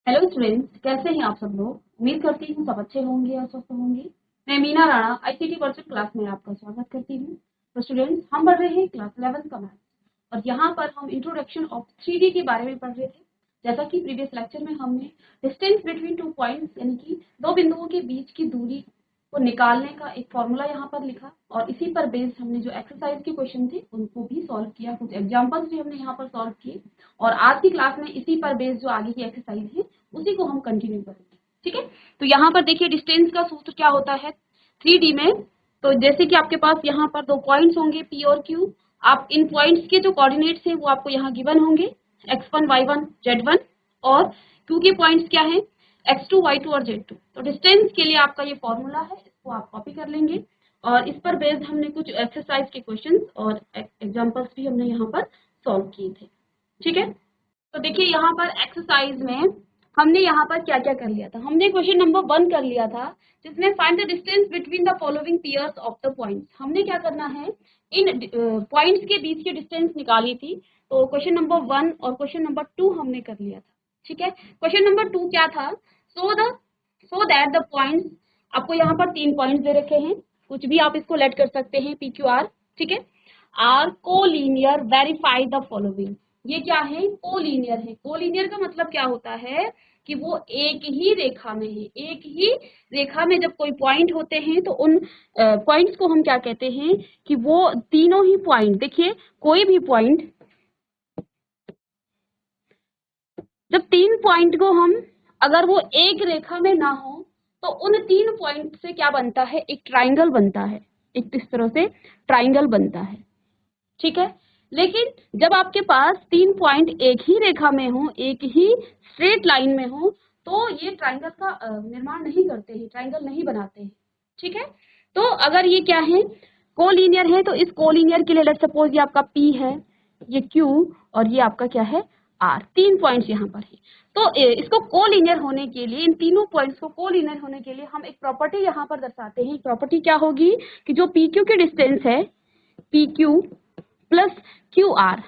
Hello students, कैसे हैं आप सब लोग। उम्मीद करती हूँ सब अच्छे होंगे और स्वस्थ होंगे। मैं Meena Rana ICT virtual class में आपका स्वागत करती हूँ। तो स्टूडेंट्स, हम पढ़ रहे हैं क्लास 11 का मैथ और यहाँ पर हम इंट्रोडक्शन ऑफ 3D के बारे में पढ़ रहे थे। जैसा कि प्रीवियस लेक्चर में हमने डिस्टेंस बिटवीन टू पॉइंट्स यानी कि दो बिंदुओं के बीच की दूरी को निकालने का एक फॉर्मूला यहाँ पर लिखा और इसी पर बेस्ड हमने जो एक्सरसाइज के क्वेश्चन थे उनको भी सॉल्व किया, कुछ एग्जाम्पल्स भी हमने यहाँ पर सॉल्व किए और आज की क्लास में इसी पर बेस्ड जो आगे की एक्सरसाइज है उसी को हम कंटिन्यू करेंगे। ठीक है, तो यहाँ पर देखिए डिस्टेंस का सूत्र क्या होता है 3D में। तो जैसे कि आपके पास यहाँ पर दो पॉइंट्स होंगे P और Q। आप इन पॉइंट्स के जो कोऑर्डिनेट्स हैं वो आपको यहाँ गिवन होंगे x1 y1 z1 और Q के पॉइंट्स क्या हैं x2 y2 और z2। तो डिस्टेंस के लिए आपका ये फॉर्मूला है, इसको आप कॉपी कर लेंगे और इस पर बेस्ड हमने कुछ एक्सरसाइज के क्वेश्चंस और एग्जांपल्स भी हमने यहाँ पर सॉल्व किए थे। ठीक है, तो देखिए यहाँ पर एक्सरसाइज में हमने यहाँ पर क्या क्या कर लिया था। हमने क्वेश्चन नंबर 1 कर लिया था जिसमें find the distance between the following pairs of the points. हमने क्या करना है, इन पॉइंट्स के बीच की डिस्टेंस निकाली थी। तो क्वेश्चन नंबर 1 और क्वेश्चन नंबर 2 हमने कर लिया था। ठीक है, क्वेश्चन नंबर 2 क्या था, सो दैट द पॉइंट्स, आपको यहाँ पर 3 पॉइंट्स दे रखे हैं, कुछ भी आप इसको लेट कर सकते हैं पी क्यू आर। ठीक है, are collinear, verify the following. ये क्या है, कोलिनियर है। कोलिनियर का मतलब क्या होता है कि वो एक ही रेखा में है। एक ही रेखा में जब कोई पॉइंट होते हैं तो उन पॉइंट्स को हम क्या कहते हैं कि वो तीनों ही पॉइंट, देखिए कोई भी पॉइंट, जब 3 पॉइंट को हम, अगर वो एक रेखा में ना हो तो उन 3 पॉइंट से क्या बनता है, एक ट्राइंगल बनता है। एक इस तरह से ट्राइंगल बनता है। ठीक है, लेकिन जब आपके पास 3 पॉइंट एक ही रेखा में हो, एक ही स्ट्रेट लाइन में हो, तो ये ट्राइंगल का निर्माण नहीं करते हैं, ट्राइंगल नहीं बनाते हैं। ठीक है, तो अगर ये क्या है, कोलिनियर है, तो इस कोलिनियर के लिए लेट्स सपोज ये आपका P है, ये Q और ये आपका क्या है R। 3 पॉइंट्स यहाँ पर है। तो इसको कोलिनियर होने के लिए, इन तीनों पॉइंट्स को कोलिनियर होने के लिए हम एक प्रॉपर्टी यहाँ पर दर्शाते हैं। प्रॉपर्टी क्या होगी कि जो PQ की डिस्टेंस है, PQ plus Q R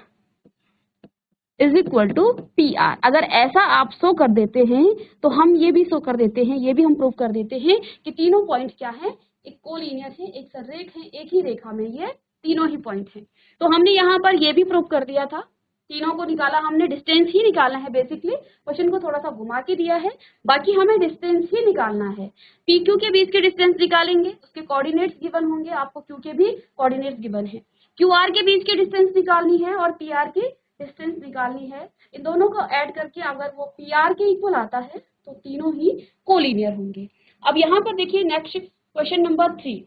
is equal to P R. अगर ऐसा आप शो कर देते हैं तो हम ये भी शो कर देते हैं, ये भी हम प्रूव कर देते हैं कि तीनों पॉइंट क्या है, एक कोलिनियर है, एक सररेख है, एक ही रेखा में ये तीनों ही पॉइंट है। तो हमने यहाँ पर ये भी प्रूव कर दिया था, तीनों को निकाला हमने, डिस्टेंस ही निकालना है। बेसिकली क्वेश्चन को थोड़ा सा घुमा के दिया है, बाकी हमें डिस्टेंस ही निकालना है। पी क्यू के बीच के डिस्टेंस निकालेंगे, उसके कोऑर्डिनेट्स गिवन होंगे, आपको क्यू के भी कोऑर्डिनेट्स गिवन है। क्यू आर के बीच की डिस्टेंस निकालनी है और पी आर की डिस्टेंस निकालनी है। इन दोनों को ऐड करके अगर वो पी आर के इक्वल आता है तो तीनों ही कोलिनियर होंगे। अब यहाँ पर देखिए next question number 3,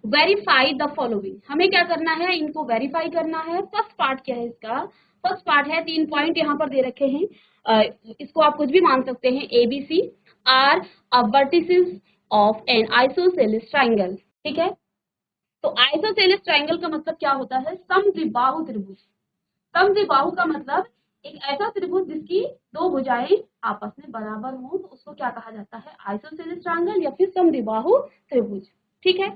verify the following. हमें क्या करना है, इनको वेरीफाई करना है। फर्स्ट पार्ट क्या है इसका, फर्स्ट पार्ट है 3 पॉइंट यहाँ पर दे रखे हैं, इसको आप कुछ भी मान सकते हैं, A B C are vertices of an isosceles triangle. ठीक है, तो आइसोसेलेस ट्राइंगल का मतलब क्या होता है, समद्विबाहु त्रिभुज। समद्विबाहु का मतलब एक ऐसा त्रिभुज जिसकी दो भुजाएं आपस में बराबर हो, तो उसको क्या कहा जाता है, आइसोसेलेस ट्राइंगल या फिर समद्विबाहु त्रिभुज। ठीक है,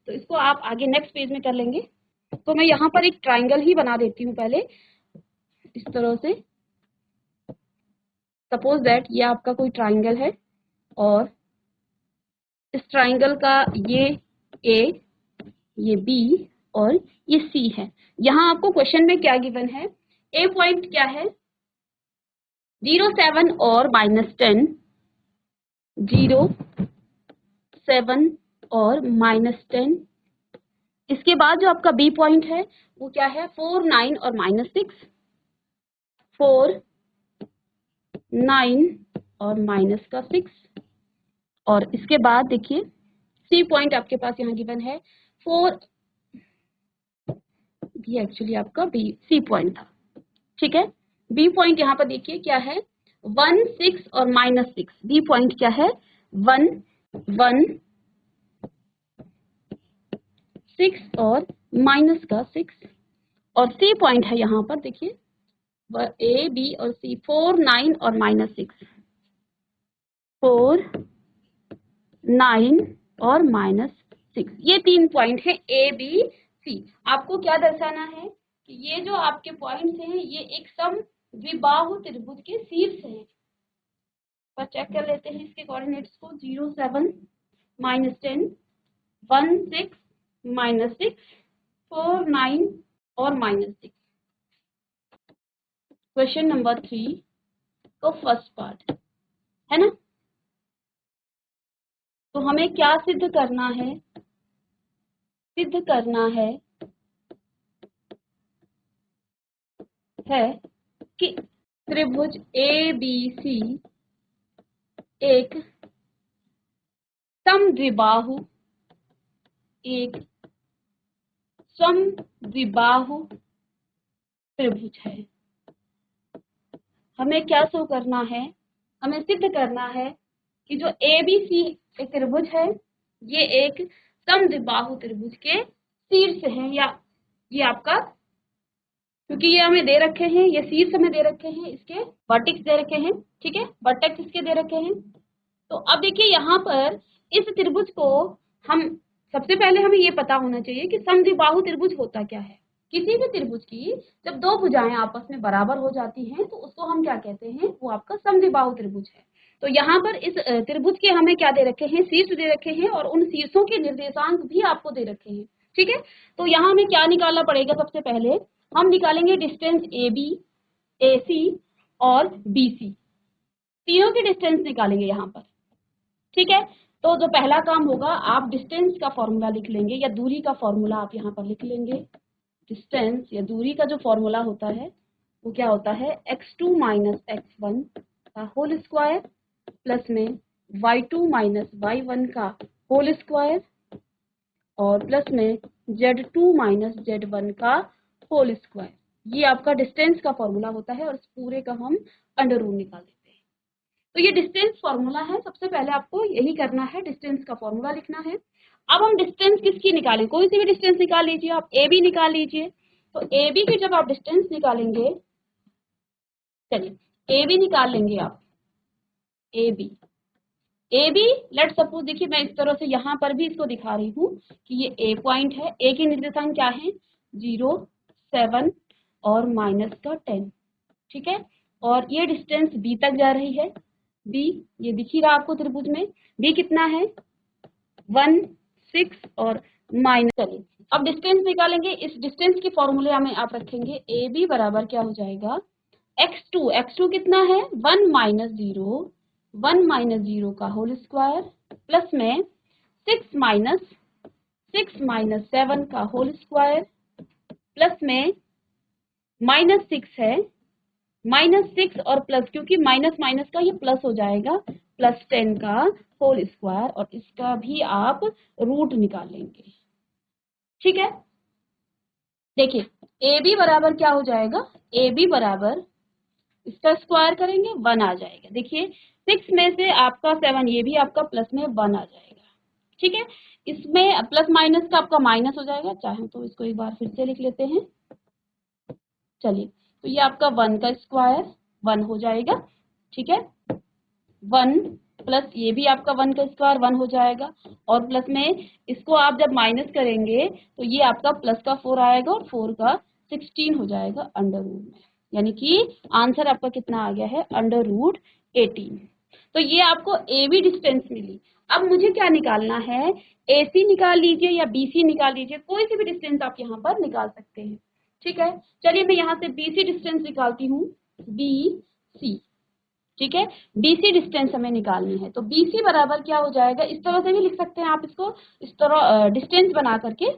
तो इसको आप आगे नेक्स्ट पेज में कर लेंगे। तो मैं यहाँ पर एक ट्राइंगल ही बना देती हूँ पहले, इस तरह से। सपोज दैट ये आपका कोई ट्राइंगल है और इस ट्राइंगल का ये ए, ये बी और ये सी है। यहाँ आपको क्वेश्चन में क्या गिवन है, ए पॉइंट क्या है 0, 7 और -10, 0, 7 और -10। इसके बाद जो आपका बी पॉइंट है वो क्या है 4, 9 और -6, 4, 9 और -6। और इसके बाद देखिए सी पॉइंट आपके पास यहाँ गिवन है 4, ये एक्चुअली आपका बी सी पॉइंट था। ठीक है, बी पॉइंट यहाँ पर देखिए क्या है 1, 6 और -6। बी पॉइंट क्या है 1, 1, 6 और -6। और सी पॉइंट है यहाँ पर देखिए ए बी और सी 4, 9 और -6, 4, 9 और -6। ये 3 पॉइंट है ए बी सी। आपको क्या दर्शाना है कि ये जो आपके पॉइंट्स हैं ये एक समद्विबाहु त्रिभुज के शीर्ष हैं। पर चेक कर लेते हैं इसके कोऑर्डिनेट्स को। 0 7 -10 1 6 -6 4 9 और -6। क्वेश्चन नंबर 3 तो फर्स्ट पार्ट है ना। तो हमें क्या सिद्ध करना है? सिद्ध करना है कि त्रिभुज ABC एक समद्विबाहु त्रिभुज है। हमें क्या शो करना है? हमें सिद्ध करना है कि जो ABC एक त्रिभुज है ये एक समद्विबाहु त्रिभुज के शीर्ष है, या ये आपका, क्योंकि ये हमें दे रखे हैं, ये शीर्ष हमें दे रखे हैं, इसके वर्टेक्स दे रखे हैं, ठीक है, वर्टेक्स इसके दे रखे हैं। तो अब देखिए यहाँ पर इस त्रिभुज को हम सबसे पहले हमें ये पता होना चाहिए कि समद्विबाहु त्रिभुज होता क्या है। किसी भी त्रिभुज की जब दो भुजाएं आपस में बराबर हो जाती हैं तो उसको हम क्या कहते हैं? वो आपका समद्विबाहु त्रिभुज है। तो यहाँ पर इस त्रिभुज के हमें क्या दे रखे हैं? शीर्ष दे रखे हैं और उन शीर्षों के निर्देशांक भी आपको दे रखे हैं, ठीक है। तो यहाँ हमें क्या निकालना पड़ेगा? सबसे पहले हम निकालेंगे डिस्टेंस AB, AC और BC, तीनों की डिस्टेंस निकालेंगे यहाँ पर, ठीक है। तो जो पहला काम होगा, आप डिस्टेंस का फॉर्मूला लिख लेंगे, या दूरी का फॉर्मूला आप यहाँ पर लिख लेंगे। डिस्टेंस या दूरी का जो फॉर्मूला होता है वो क्या होता है? x2 - x1 का होल स्क्वायर प्लस में y2 - y1 का होल स्क्वायर और प्लस में z2 - z1 का होल स्क्वायर। ये आपका डिस्टेंस का फॉर्मूला होता है और इस पूरे का हम अंडर रूट निकाल देते हैं। तो ये डिस्टेंस फॉर्मूला है। सबसे पहले आपको यही करना है, डिस्टेंस का फॉर्मूला लिखना है। अब हम डिस्टेंस किसकी निकालें? कोई सी भी डिस्टेंस निकाल लीजिए, आप AB निकाल लीजिए। तो AB की जब आप डिस्टेंस निकालेंगे, चलिए AB निकाल लेंगे आप। AB लेट सपोज, देखिए मैं इस तरह से यहाँ पर भी इसको दिखा रही हूँ कि ये A पॉइंट है। A के निर्देशांक क्या है? 0 7 और -10, ठीक है। और ये डिस्टेंस B तक जा रही है। B ये दिख ही रहा आपको त्रिभुज में। B कितना है? 1 6 और माइनस। चलिए अब डिस्टेंस निकालेंगे। इस डिस्टेंस के फॉर्मूले में आप रखेंगे AB बराबर क्या हो जाएगा? x2 कितना है? 1 - 0 का होल स्क्वायर प्लस में 6 - 7 का होल स्क्वायर प्लस में -6 है, -6 और प्लस, क्योंकि माइनस माइनस का ये प्लस हो जाएगा, +10 का होल स्क्वायर, और इसका भी आप रूट निकाल लेंगे, ठीक है। देखिए AB बराबर क्या हो जाएगा? AB बराबर इसका स्क्वायर करेंगे 1 आ जाएगा। देखिए 6 में से आपका 7, ये भी आपका प्लस में 1 आ जाएगा, ठीक है। इसमें प्लस माइनस का आपका माइनस हो जाएगा। चाहे तो इसको एक बार फिर से लिख लेते हैं। चलिए तो ये आपका 1 का स्क्वायर 1 हो जाएगा, ठीक है। 1 प्लस ये भी आपका 1 का स्क्वायर 1 हो जाएगा, और प्लस में इसको आप जब माइनस करेंगे तो ये आपका प्लस का 4 आएगा और 4 का 16 हो जाएगा अंडर रूट में। यानी कि आंसर आपका कितना आ गया है? Under root 18। तो ये आपको AB डिस्टेंस मिली। अब मुझे क्या निकालना है? AC निकाल लीजिए या BC निकाल लीजिए, कोई सी भी डिस्टेंस आप यहाँ पर निकाल सकते हैं, ठीक है। चलिए मैं यहाँ से BC डिस्टेंस निकालती हूँ, BC, ठीक है। BC डिस्टेंस हमें निकालनी है। तो BC बराबर क्या हो जाएगा? इस तरह से भी लिख सकते हैं आप इसको, इस तरह डिस्टेंस बना करके।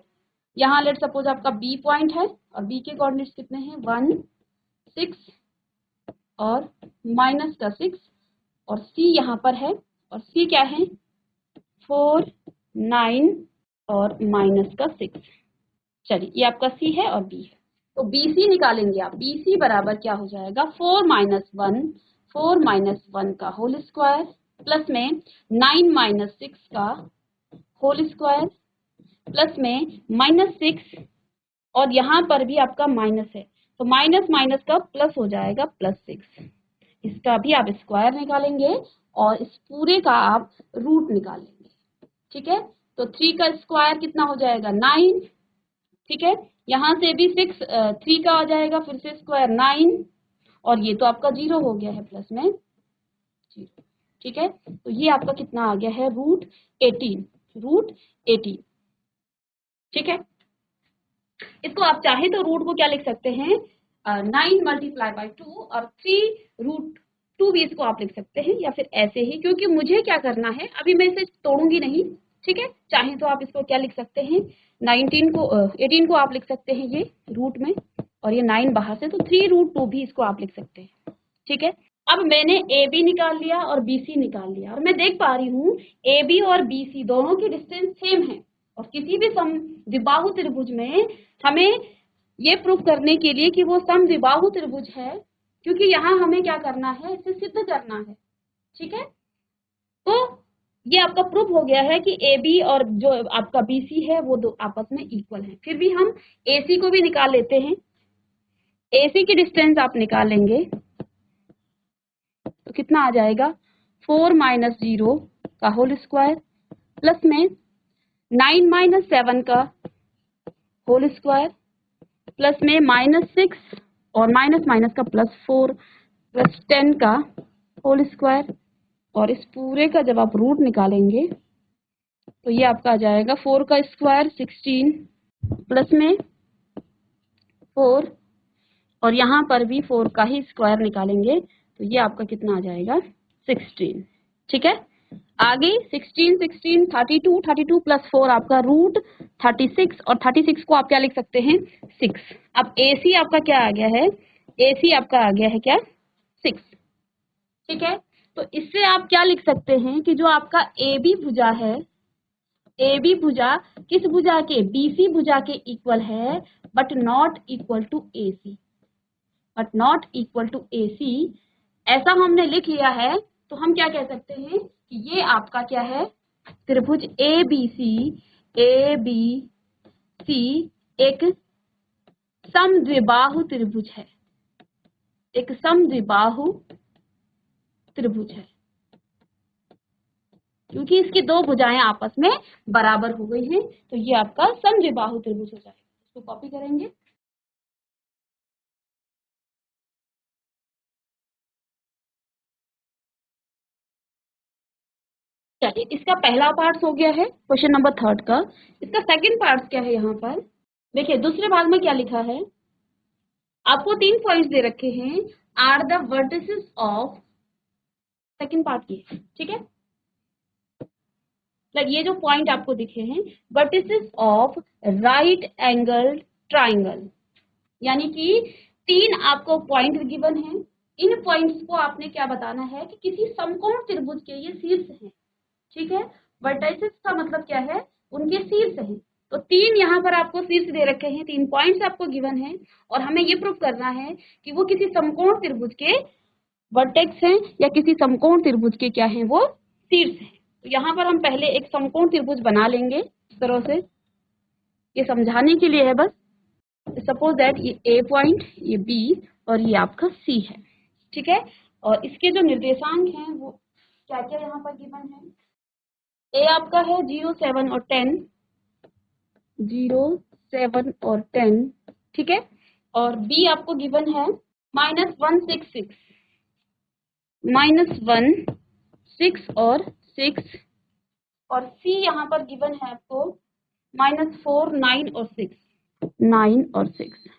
यहाँ लेट सपोज आपका B पॉइंट है और B के कोऑर्डिनेट्स कितने हैं? 1 6 और -6, और C यहाँ पर है, और C क्या है? 4 9 और -6। चलिए ये आपका C है और B है। तो BC निकालेंगे आप। BC बराबर क्या हो जाएगा? 4 - 1 का होल स्क्वायर प्लस में 9 - 6 का होल स्क्वायर प्लस में -6, और यहाँ पर भी आपका माइनस है, तो माइनस माइनस का प्लस हो जाएगा +6। इसका भी आप स्क्वायर निकालेंगे और इस पूरे का आप रूट निकालेंगे, ठीक है। तो 3 का स्क्वायर कितना हो जाएगा? 9, ठीक है। यहाँ से भी 6 3 का आ जाएगा, फिर से स्क्वायर 9, और ये तो आपका 0 हो गया है, प्लस में 0। ठीक है, तो ये आपका कितना आ गया है, √18। ठीक है, इसको आप चाहे तो रूट को क्या लिख सकते हैं, 9 मल्टीप्लाई बाई 2 और 3√2 भी इसको आप लिख सकते हैं, या फिर ऐसे ही, क्योंकि मुझे क्या करना है, अभी मैं इसे तोड़ूंगी नहीं। ठीक है, चाहे तो आप इसको क्या लिख सकते हैं, 18 को आप लिख सकते हैं ये रूट में, और ये 9 बाहर से, तो 3√2 भी इसको आप लिख सकते हैं। ठीक है, अब मैंने ए बी निकाल लिया और बी सी निकाल लिया, और मैं देख पा रही हूँ ए बी और बी सी दोनों की डिस्टेंस सेम है, और किसी भी समद्विबाहु त्रिभुज में हमें ये प्रूफ करने के लिए कि वो समद्विबाहु त्रिभुज है, क्योंकि यहाँ हमें क्या करना है, इसे सिद्ध करना है। ठीक है, तो ये आपका प्रूफ हो गया है कि ए बी और जो आपका बी सी है वो दो आपस में इक्वल है। फिर भी हम ए सी को भी निकाल लेते हैं। ए सी की डिस्टेंस आप निकालेंगे तो कितना आ जाएगा, 4 - 0 का होल स्क्वायर प्लस में 9 - 7 का होल स्क्वायर प्लस में -6 और माइनस का +4 प्लस 10 का होल स्क्वायर, और इस पूरे का जब आप रूट निकालेंगे तो ये आपका आ जाएगा 4 का स्क्वायर 16 प्लस में 4, और यहाँ पर भी 4 का ही स्क्वायर निकालेंगे तो ये आपका कितना आ जाएगा, 16। ठीक है, आगे 16 16 32 प्लस 4 आपका √36, और 36 को आप क्या लिख सकते हैं, 6। अब AC आपका क्या आ गया है, AC आपका आ गया है क्या, 6। ठीक है, तो इससे आप क्या लिख सकते हैं कि जो आपका AB भुजा है, AB भुजा किस भुजा के, BC भुजा के इक्वल है, but not equal to AC। ऐसा हमने लिख लिया है तो हम क्या कह सकते हैं कि ये आपका क्या है, त्रिभुज ABC एक समद्विबाहु त्रिभुज है, एक समद्विबाहु त्रिभुज है, क्योंकि इसकी दो भुजाएं आपस में बराबर हो गई हैं, तो ये आपका समद्विबाहु त्रिभुज हो जाएगा। इसको कॉपी करेंगे। चलिए, इसका पहला पार्ट हो गया है क्वेश्चन नंबर 3 का। इसका सेकंड पार्ट क्या है, यहाँ पर देखिए दूसरे भाग में क्या लिखा है, आपको 3 पॉइंट्स दे रखे हैं, are the vertices of, second part ये, ठीक है, ये जो पॉइंट आपको दिखे हैं, vertices of right angle triangle, यानी कि 3 आपको पॉइंट गिवन है। इन पॉइंट्स को आपने क्या बताना है कि किसी समकोण त्रिभुज के ये शीर्ष हैं। ठीक है, वर्टाइसेस का मतलब क्या है, उनके शीर्ष हैं। तो 3 यहाँ पर आपको शीर्ष दे रखे हैं, 3 पॉइंट्स आपको गिवन है, और हमें ये प्रूफ करना है कि वो किसी समकोण त्रिभुज के वर्टेक्स हैं, या किसी समकोण त्रिभुज के क्या हैं, वो शीर्ष हैं। तो यहाँ पर हम पहले एक समकोण त्रिभुज बना लेंगे इस तरह से, ये समझाने के लिए है बस। सपोज दैट ये A पॉइंट, ये B, और ये आपका C है। ठीक है, और इसके जो निर्देशांक हैं वो क्या क्या यहाँ पर गिवन है। A आपका है 0 7 और 10, 0 7 और 10, ठीक है, और B आपको गिवन है -1 6 6, -1 6 और 6, और C यहाँ पर गिवन है आपको -4 9 और 6, 9 और 6।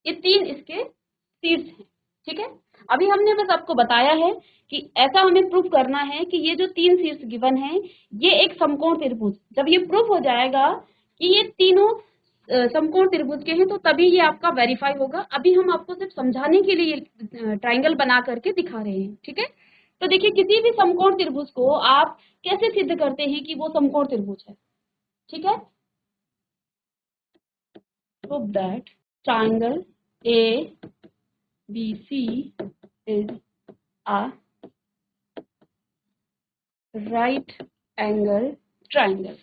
ये 3 इसके शीर्ष हैं। ठीक है, अभी हमने बस आपको बताया है कि ऐसा हमें प्रूफ करना है कि ये जो 3 शीर्ष गिवन है ये एक समकोण त्रिभुज, जब ये प्रूफ हो जाएगा कि ये तीनों समकोण त्रिभुज के हैं तो तभी ये आपका वेरीफाई होगा। अभी हम आपको सिर्फ समझाने के लिए ट्राइंगल बना करके दिखा रहे हैं। ठीक है, तो देखिए किसी भी समकोण त्रिभुज को आप कैसे सिद्ध करते हैं कि वो समकोण त्रिभुज है। ठीक है, prove that triangle ABC is a right angle triangle.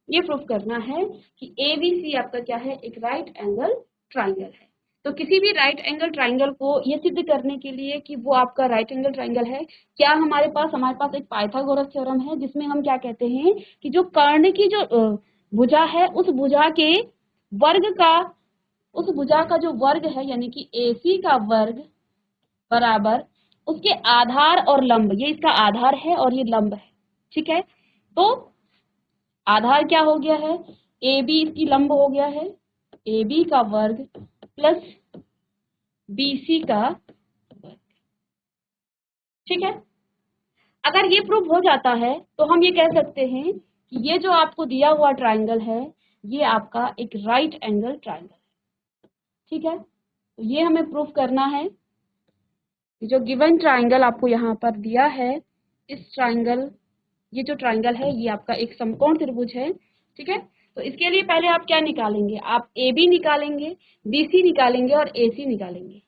ये प्रूफ करना है कि ABC आपका क्या है, एक राइट एंगल ट्राइंगल है। तो किसी भी राइट एंगल ट्राइंगल को ये सिद्ध करने के लिए कि वो आपका राइट एंगल ट्राइंगल है, क्या हमारे पास एक पाइथागोरस थ्योरम है, जिसमें हम क्या कहते हैं कि जो कर्ण की जो भुजा है उस भुजा के वर्ग का उस भुजा का जो वर्ग है यानी कि AC का वर्ग बराबर उसके आधार और लंब, ये इसका आधार है और ये लंब है, ठीक है। तो आधार क्या हो गया है, AB इसकी लंब हो गया है, AB का वर्ग प्लस BC का वर्ग, ठीक है। अगर ये प्रूफ हो जाता है तो हम ये कह सकते हैं कि ये जो आपको दिया हुआ ट्राइंगल है ये आपका एक राइट एंगल ट्राइंगल है, ठीक है। तो ये हमें प्रूफ करना है कि जो गिवन ट्राइंगल आपको यहाँ पर दिया है, इस ट्राइंगल, ये जो ट्राइंगल है ये आपका एक समकोण त्रिभुज है, ठीक है। तो इसके लिए पहले आप क्या निकालेंगे, आप AB निकालेंगे, BC निकालेंगे और AC निकालेंगे।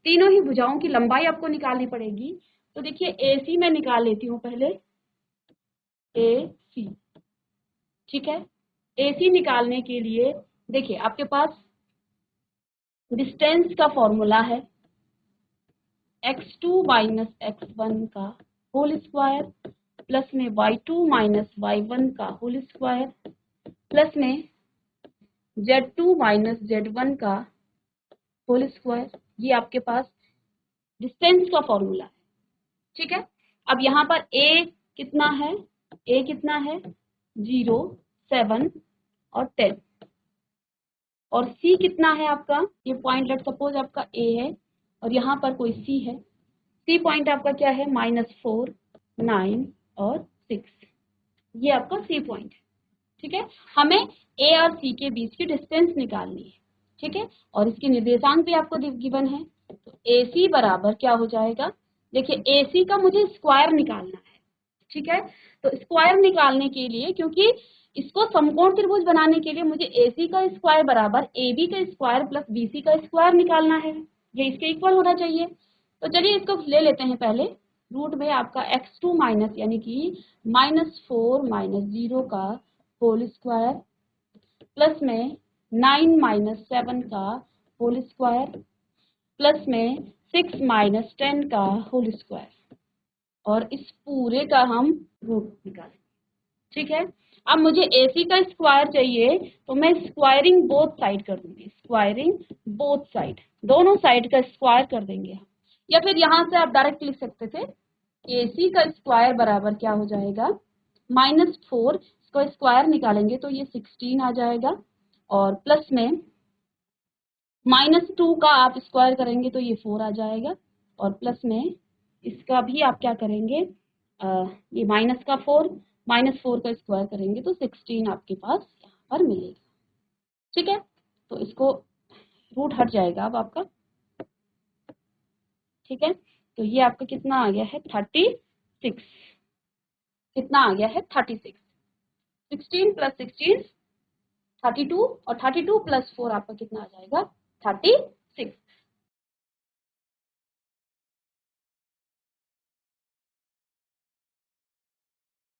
तीनों ही भुजाओं की लंबाई आपको निकालनी पड़ेगी। तो देखिए AC मैं निकाल लेती हूँ पहले, AC, ठीक है। AC निकालने के लिए देखिए आपके पास डिस्टेंस का फॉर्मूला है x2 माइनस x1 का होल स्क्वायर प्लस में y2 माइनस y1 का होल स्क्वायर प्लस में z2 माइनस z1 का होल स्क्वायर, ये आपके पास डिस्टेंस का फॉर्मूला है, ठीक है। अब यहाँ पर a कितना है, 0, 7 और 10, और C कितना है आपका, ये पॉइंट लेट सपोज आपका A है और यहाँ पर कोई C है, C पॉइंट आपका क्या है, -4, 9 और 6, ये आपका C पॉइंट है, ठीक है। हमें A और C के बीच की डिस्टेंस निकालनी है, ठीक है, और इसके निर्देशांक भी आपको गिवन है। तो AC बराबर क्या हो जाएगा, देखिए AC का मुझे स्क्वायर निकालना है, ठीक है। तो स्क्वायर निकालने के लिए, क्योंकि इसको समकोण त्रिभुज बनाने के लिए मुझे AC का स्क्वायर बराबर AB का स्क्वायर प्लस BC का स्क्वायर निकालना है, ये इसके इक्वल होना चाहिए। तो चलिए इसको ले लेते हैं पहले, रूट में आपका x2 माइनस यानी कि -4 - 0 का होल स्क्वायर प्लस में 9 - 7 का होल स्क्वायर प्लस में 6 - 10 का होल स्क्वायर, और इस पूरे का हम रूट निकालेंगे, ठीक है। अब मुझे AC का स्क्वायर चाहिए तो मैं स्क्वायरिंग बोथ साइड कर दूंगी, स्क्वायरिंग बोथ साइड, दोनों साइड का स्क्वायर कर देंगे हम, या फिर यहाँ से आप डायरेक्ट लिख सकते थे AC का स्क्वायर बराबर क्या हो जाएगा, -4, इसका स्क्वायर निकालेंगे तो ये 16 आ जाएगा, और प्लस में -2 का आप स्क्वायर करेंगे तो ये 4 आ जाएगा, और प्लस में इसका भी आप क्या करेंगे, ये -4 का स्क्वायर करेंगे तो 16 आपके पास यहाँ पर मिलेगा, ठीक है। तो इसको रूट हट जाएगा अब आपका, ठीक है। तो ये आपका कितना आ गया है, 36, कितना आ गया है 36, 16 + 16 32, और 32 + 4 आपका कितना आ जाएगा 36।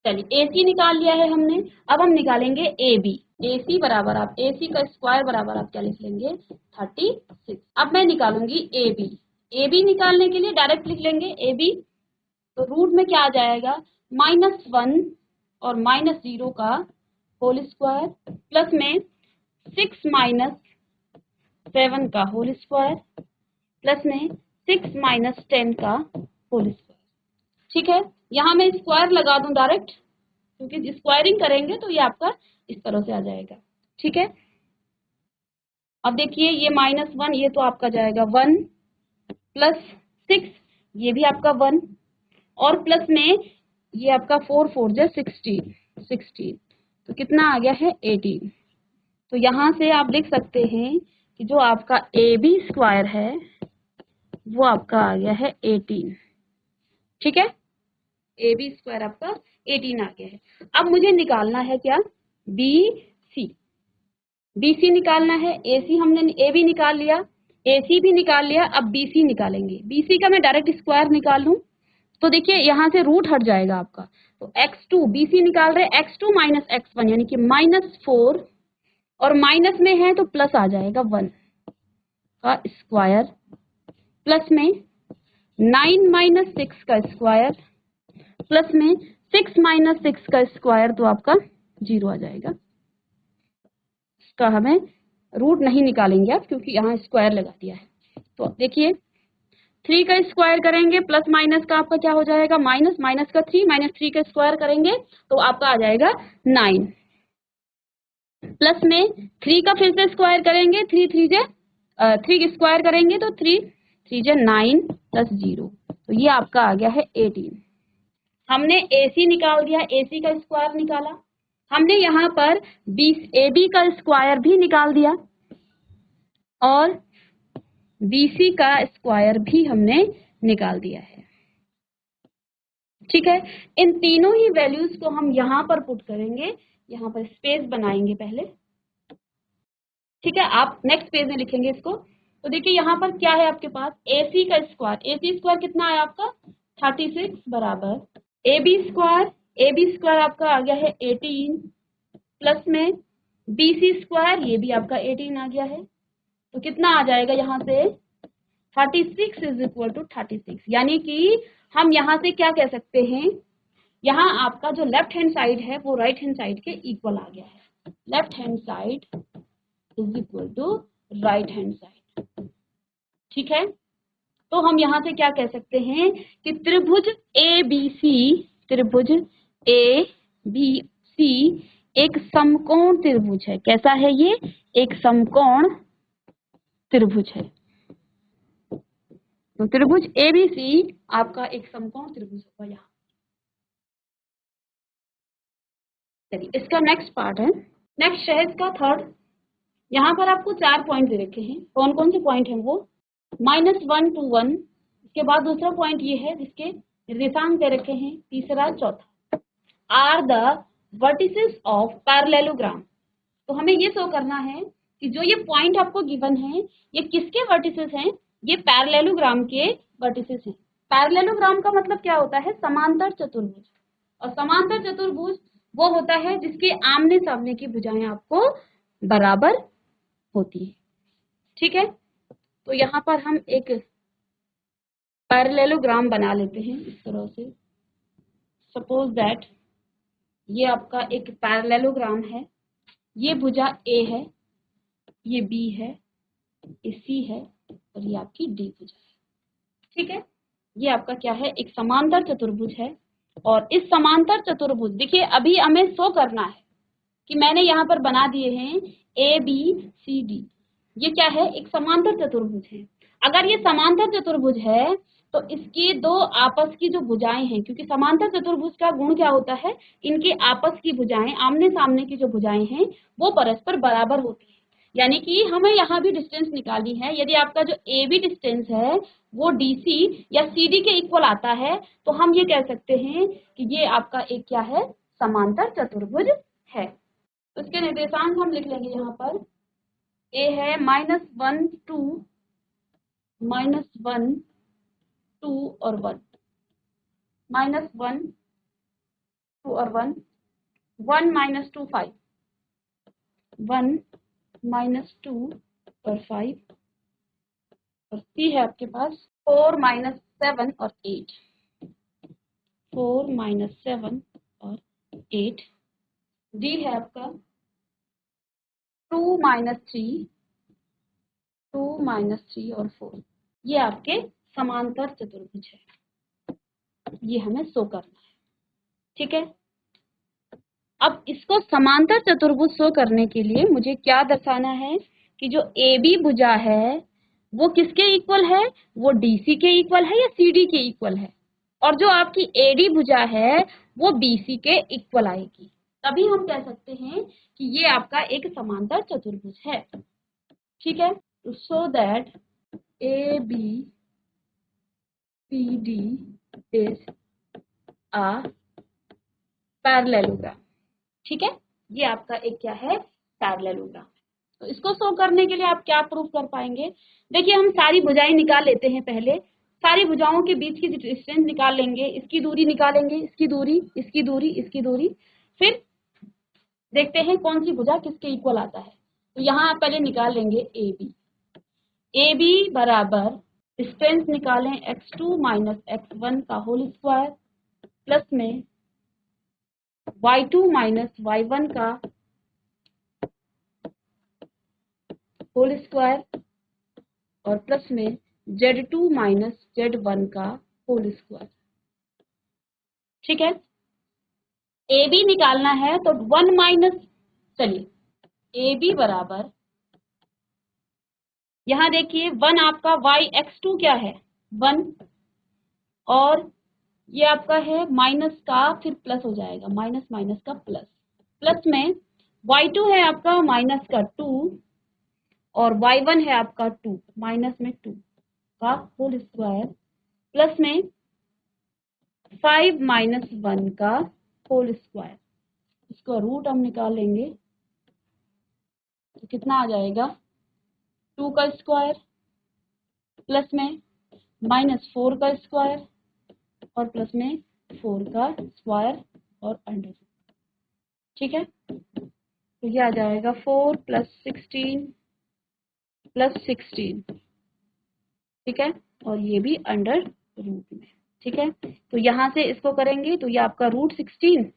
चलिए AC निकाल लिया है हमने, अब हम निकालेंगे AB। AC बराबर आप AC का स्क्वायर बराबर आप क्या लिख लेंगे 36। अब मैं निकालूंगी AB। AB निकालने के लिए डायरेक्ट लिख लेंगे AB, तो रूट में क्या आ जाएगा, -1 और -0 का होल स्क्वायर प्लस में 6 - 7 का होल स्क्वायर प्लस में 6 - 10 का होल स्क्वायर, ठीक है। यहाँ मैं स्क्वायर लगा दूं डायरेक्ट, क्योंकि स्क्वायरिंग करेंगे तो ये आपका इस तरह से आ जाएगा, ठीक है। अब देखिए ये -1, ये तो आपका जाएगा 1 प्लस 6, ये भी आपका 1, और प्लस में ये आपका 4 4 जा 16, तो कितना आ गया है 18। तो यहाँ से आप लिख सकते हैं कि जो आपका AB स्क्वायर है वो आपका आ गया है 18, ठीक है। AB स्क्वायर आपका 18 आ गया है। अब मुझे निकालना है क्या, BC निकालना है। AC हमने AB निकाल लिया, AC भी निकाल लिया, अब BC निकालेंगे। BC का मैं डायरेक्ट स्क्वायर निकाल लूं तो देखिए यहाँ से रूट हट जाएगा आपका, तो x2, BC निकाल रहे x2 माइनस x1 यानी कि -4, और माइनस में है तो प्लस आ जाएगा 1 का स्क्वायर प्लस में 9 - 6 का स्क्वायर प्लस में 6 - 6 का स्क्वायर, तो आपका 0 आ जाएगा। इसका हमें रूट नहीं निकालेंगे आप, क्योंकि यहाँ स्क्वायर लगा दिया है। तो देखिए 3 का स्क्वायर करेंगे प्लस माइनस का आपका क्या हो जाएगा, माइनस, माइनस का 3, माइनस 3 का स्क्वायर करेंगे तो आपका आ जाएगा 9, प्लस में 3 का फिर से स्क्वायर करेंगे, 3 स्क्वायर करेंगे तो 3 जे 9 प्लस 0, तो ये आपका आ गया है 18। हमने AC निकाल दिया, AC का स्क्वायर निकाला, हमने यहाँ पर AB का स्क्वायर भी निकाल दिया और BC का स्क्वायर भी हमने निकाल दिया है। ठीक है, इन तीनों ही वैल्यूज को हम यहाँ पर पुट करेंगे, यहाँ पर स्पेस बनाएंगे पहले। ठीक है, आप नेक्स्ट पेज में लिखेंगे इसको। तो देखिए यहाँ पर क्या है आपके पास, AC का स्क्वायर, AC स्क्वायर कितना है आपका 36 बराबर AB स्क्वायर आपका आ गया है 18 प्लस में BC स्क्वायर, ये भी आपका 18 आ गया है। तो कितना आ जाएगा यहाँ से 36 इज इक्वल टू 36, यानी कि हम यहाँ से क्या कह सकते हैं, यहाँ आपका जो लेफ्ट हैंड साइड है वो राइट हैंड साइड के इक्वल आ गया है। Left hand side is equal to right hand side. ठीक है, तो हम यहाँ से क्या कह सकते हैं कि त्रिभुज ABC एक समकोण त्रिभुज है। कैसा है ये, एक समकोण त्रिभुज है। तो त्रिभुज ABC आपका एक समकोण त्रिभुज होगा यहाँ। चलिए इसका नेक्स्ट पार्ट है, नेक्स्ट है इसका थर्ड। यहाँ पर आपको 4 पॉइंट दे रखे हैं, कौन कौन से पॉइंट हैं वो, -1 to 1, इसके बाद दूसरा पॉइंट ये है जिसके निर्देशांक दे रखे हैं, तीसरा चौथा, are the vertices of parallelogram. तो हमें ये शो करना है कि जो ये पॉइंट आपको गिवन है ये किसके वर्टिसेस हैं, ये पैरेललोग्राम के वर्टिसेस हैं। पैरेललोग्राम का मतलब क्या होता है, समांतर चतुर्भुज, और समांतर चतुर्भुज वो होता है जिसके आमने सामने की भुजाएं आपको बराबर होती है। ठीक है, तो यहाँ पर हम एक पैरेललोग्राम बना लेते हैं इस तरह से। सपोज दैट ये आपका एक पैरेललोग्राम है, ये भुजा A है, ये B है, ये C है और ये आपकी D भुजा है। ठीक है, ये आपका क्या है, एक समांतर चतुर्भुज है। और इस समांतर चतुर्भुज, देखिए अभी हमें शो करना है कि मैंने यहाँ पर बना दिए हैं ABCD, ये क्या है, एक समांतर चतुर्भुज है। अगर ये समांतर चतुर्भुज है तो इसकी दो आपस की जो भुजाएं हैं, क्योंकि समांतर चतुर्भुज का गुण क्या होता है, इनके आपस की भुजाएं, आमने सामने की जो भुजाएं हैं वो परस्पर बराबर होती है। यानी कि हमें यहाँ भी डिस्टेंस निकालनी है। यदि आपका जो AB डिस्टेंस है वो DC या CD के इक्वल आता है तो हम ये कह सकते हैं कि ये आपका एक क्या है, समांतर चतुर्भुज है। तो इसके निर्देशांक हम लिख लेंगे यहाँ पर, A है -1 2 -1 2 और 1, -1 2 और 1, 1 -2 5, 1 -2 और 5, और C है आपके पास 4 -7 और 8, 4 -7 और 8, D है आपका 2 -3, 2 -3 और 4। ये आपके समांतर चतुर्भुज है, ये हमें शो करना है। ठीक है, अब इसको समांतर चतुर्भुज शो करने के लिए मुझे क्या दर्शाना है कि जो AB भुजा है वो किसके इक्वल है, वो DC के इक्वल है या CD के इक्वल है, और जो आपकी AD भुजा है वो BC के इक्वल आएगी। तभी हम कह सकते हैं कि ये आपका एक समांतर चतुर्भुज है। ठीक है, तो so that ABCD is a parallelogram. ठीक है, ये आपका एक क्या है, पैरेललोग्राम। तो इसको शो करने के लिए आप क्या प्रूफ कर पाएंगे, देखिए हम सारी भुजाएं निकाल लेते हैं। पहले सारी भुजाओं के बीच की डिस्टेंस निकाल लेंगे, इसकी दूरी निकालेंगे, इसकी दूरी, इसकी दूरी, इसकी दूरी, फिर देखते हैं कौन सी भुजा किसके इक्वल आता है। तो यहाँ आप पहले निकाल लेंगे AB बराबर डिस्टेंस निकालें x2 - x1 का होल स्क्वायर प्लस में y2 - y1 का होल स्क्वायर और प्लस में Z2 माइनस Z1 का होल स्क्वायर। ठीक है, ए बी निकालना है तो 1 माइनस, चलिए ए बी बराबर, यहां देखिए 1 आपका y(x2) क्या है 1, और ये आपका है माइनस का फिर प्लस हो जाएगा, माइनस माइनस का प्लस, प्लस में y2 है आपका माइनस का 2 और y1 है आपका 2, माइनस में 2 का होल स्क्वायर, प्लस में 5 माइनस 1 का होल स्क्वायर। इसका रूट हम निकाल लेंगे तो कितना आ जाएगा 2 का स्क्वायर प्लस में माइनस 4 का स्क्वायर और प्लस में 4 का स्क्वायर और अंडर। ठीक है, तो ये आ जाएगा 4 प्लस 16 प्लस 16। ठीक है, और ये भी अंडर रूट में। ठीक है, तो यहां से इसको करेंगे तो ये आपका रूट 16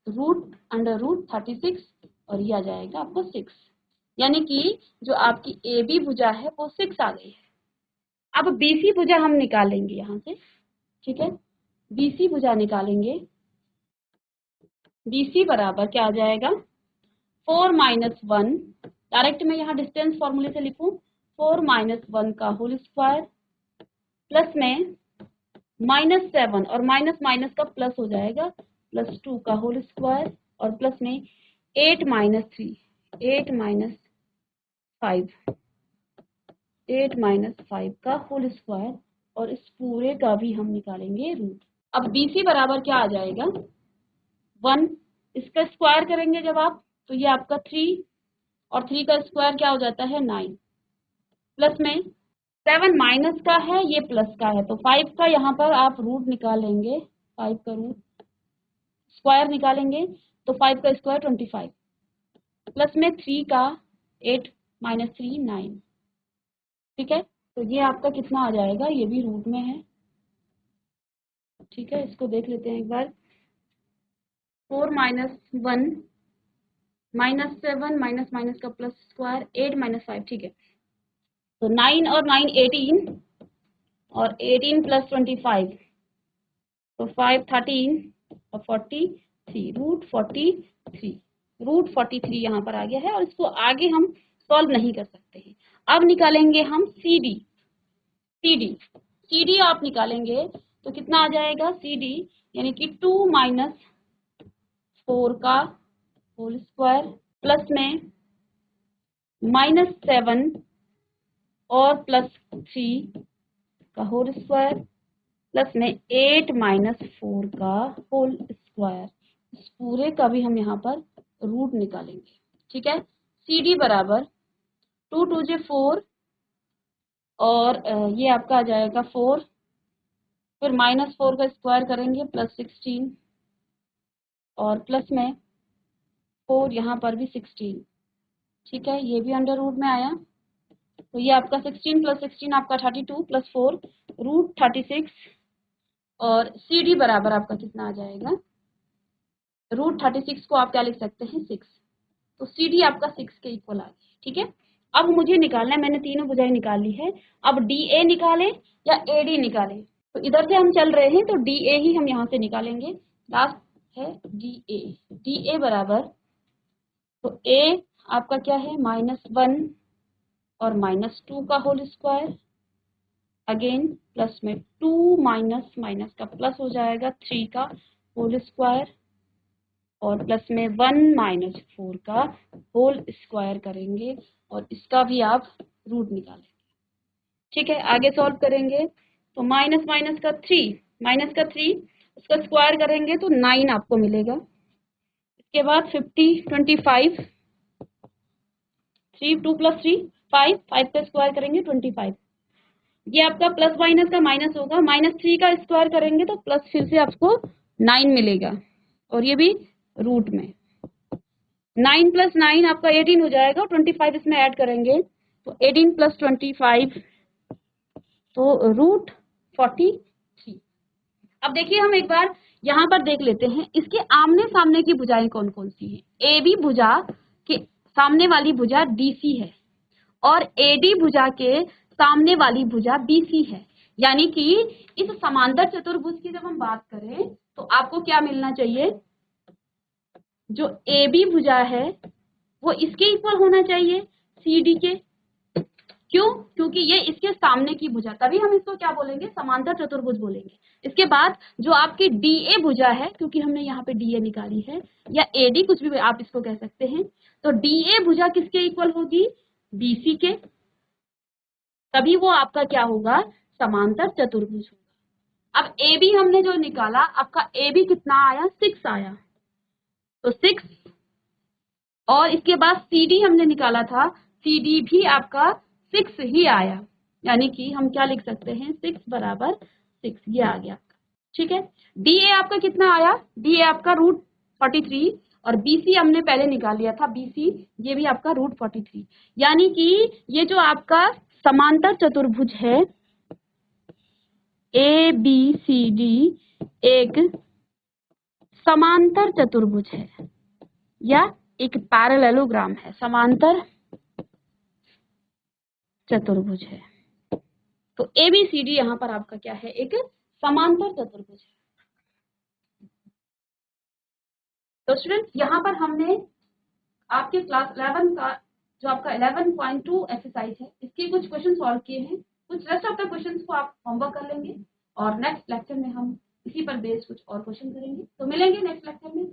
रूट अंडर रूट 36 और ये आ जाएगा आपको 6, यानी कि जो आपकी ए बी भुजा है वो 6 आ गई है। अब बीसी भुजा हम निकालेंगे यहाँ से। ठीक है, बीसी भुजा निकालेंगे, बीसी बराबर क्या आ जाएगा 4 माइनस 1, डायरेक्ट में यहाँ डिस्टेंस फॉर्मूले से लिखूं 4 माइनस 1 का होल स्क्वायर प्लस में माइनस 7 और माइनस माइनस का प्लस हो जाएगा प्लस 2 का होल स्क्वायर और प्लस में 8 माइनस 3 8 माइनस 5 8 माइनस 5 का होल स्क्वायर और इस पूरे का भी हम निकालेंगे रूट। अब BC बराबर क्या आ जाएगा 1, इसका स्क्वायर करेंगे जब आप तो ये आपका 3 और 3 का स्क्वायर क्या हो जाता है 9, प्लस में 7 माइनस का है ये प्लस का है तो 5 का यहाँ पर आप रूट निकालेंगे, 5 का रूट स्क्वायर निकालेंगे तो 5 का स्क्वायर 25 प्लस में 3 का 8 माइनस 3 9। ठीक है, तो ये आपका कितना आ जाएगा, ये भी रूट में है। ठीक है, इसको देख लेते हैं एक बार, 4 माइनस 1 माइनस 7 माइनस माइनस का प्लस स्क्वायर 8 माइनस 5। ठीक है, तो 9 और 9 18 और 18 प्लस 25 तो 5 13 और 43 रूट 43 यहाँ पर आ गया है और इसको आगे हम सॉल्व नहीं कर सकते हैं। अब निकालेंगे हम CD आप निकालेंगे तो कितना आ जाएगा CD, यानी कि 2 माइनस 4 का होल स्क्वायर प्लस में माइनस 7 और प्लस 3 का होल स्क्वायर प्लस में 8 माइनस 4 का होल स्क्वायर। इस पूरे का भी हम यहाँ पर रूट निकालेंगे। ठीक है, CD बराबर 2 2 जे 4 और ये आपका आ जाएगा 4, फिर माइनस 4 का स्क्वायर करेंगे प्लस 16 और प्लस में 4 यहाँ पर भी 16। ठीक है, ये भी अंडर रूट में आया तो ये आपका 16 प्लस 16 आपका 32 प्लस 4 रूट 36 और CD बराबर आपका कितना आ जाएगा रूट 36 को आप क्या लिख सकते हैं 6, तो CD आपका 6 के इक्वल आ गया। ठीक है, अब मुझे निकालना है, मैंने तीनों भुजाएं निकाल ली है, अब DA निकालें या AD निकालें, तो इधर से हम चल रहे हैं तो DA ही हम यहाँ से निकालेंगे, लास्ट है DA बराबर, तो A आपका क्या है -1 और -2 का होल स्क्वायर अगेन प्लस में 2 माइनस माइनस का प्लस हो जाएगा 3 का होल स्क्वायर और प्लस में 1 माइनस 4 का होल स्क्वायर करेंगे और इसका भी आप रूट निकालेंगे। ठीक है, आगे सॉल्व करेंगे तो माइनस माइनस का 3 उसका स्क्वायर करेंगे तो 9 आपको मिलेगा। इसके बाद 50 25 3 2 प्लस 3 5 का स्क्वायर करेंगे 25, ये आपका प्लस माइनस का माइनस होगा, -3 का स्क्वायर करेंगे तो प्लस फिर से आपको 9 मिलेगा और ये भी रूट में 9 प्लस 9 आपका 18 हो जाएगा, 25 इसमें ऐड करेंगे तो 18 प्लस 25 तो रूट 43। अब देखिए हम एक बार यहाँ पर देख लेते हैं इसके आमने सामने की भुजाएं कौन कौन सी हैं। ए बी भुजा के सामने वाली भुजा डीसी है और एडी भुजा के सामने वाली भुजा बीसी है। यानी कि इस समांतर चतुर्भुज की जब हम बात करें तो आपको क्या मिलना चाहिए, जो ए बी भुजा है वो इसके इक्वल होना चाहिए सी डी के। क्यों? क्योंकि ये इसके सामने की भुजा, तभी हम इसको क्या बोलेंगे, समांतर चतुर्भुज बोलेंगे। इसके बाद जो आपकी डी ए भुजा है, क्योंकि हमने यहाँ पे डी ए निकाली है, या एडी कुछ भी आप इसको कह सकते हैं, तो डी ए भुजा किसके इक्वल होगी, बीसी के, तभी वो आपका क्या होगा, समांतर चतुर्भुज होगा। अब ए बी हमने जो निकाला, आपका ए बी कितना आया, 6 आया, तो 6, और इसके बाद सी डी हमने निकाला था, सी डी भी आपका 6 ही आया, यानी कि हम क्या लिख सकते हैं, 6 बराबर 6, ये आ गया आपका। ठीक है, डी ए आपका कितना आया, डी ए आपका √43, और बीसी हमने पहले निकाल लिया था, बीसी ये भी आपका √43, यानी कि ये जो आपका समांतर चतुर्भुज है ए बी सी डी एक समांतर चतुर्भुज है या एक पैरेललोग्राम है, समांतर चतुर्भुज है। तो ए बी सी डी यहाँ पर आपका क्या है, एक समांतर चतुर्भुज है। तो स्टूडेंट्स यहाँ पर हमने आपके क्लास 11 का जो आपका 11.2 एक्सरसाइज है, इसके कुछ क्वेश्चन सॉल्व किए हैं। कुछ रेस्ट ऑफ द क्वेश्चंस को आप होमवर्क कर लेंगे और नेक्स्ट लेक्चर में हम इसी पर बेस्ड कुछ और क्वेश्चन करेंगे। तो मिलेंगे नेक्स्ट लेक्चर में।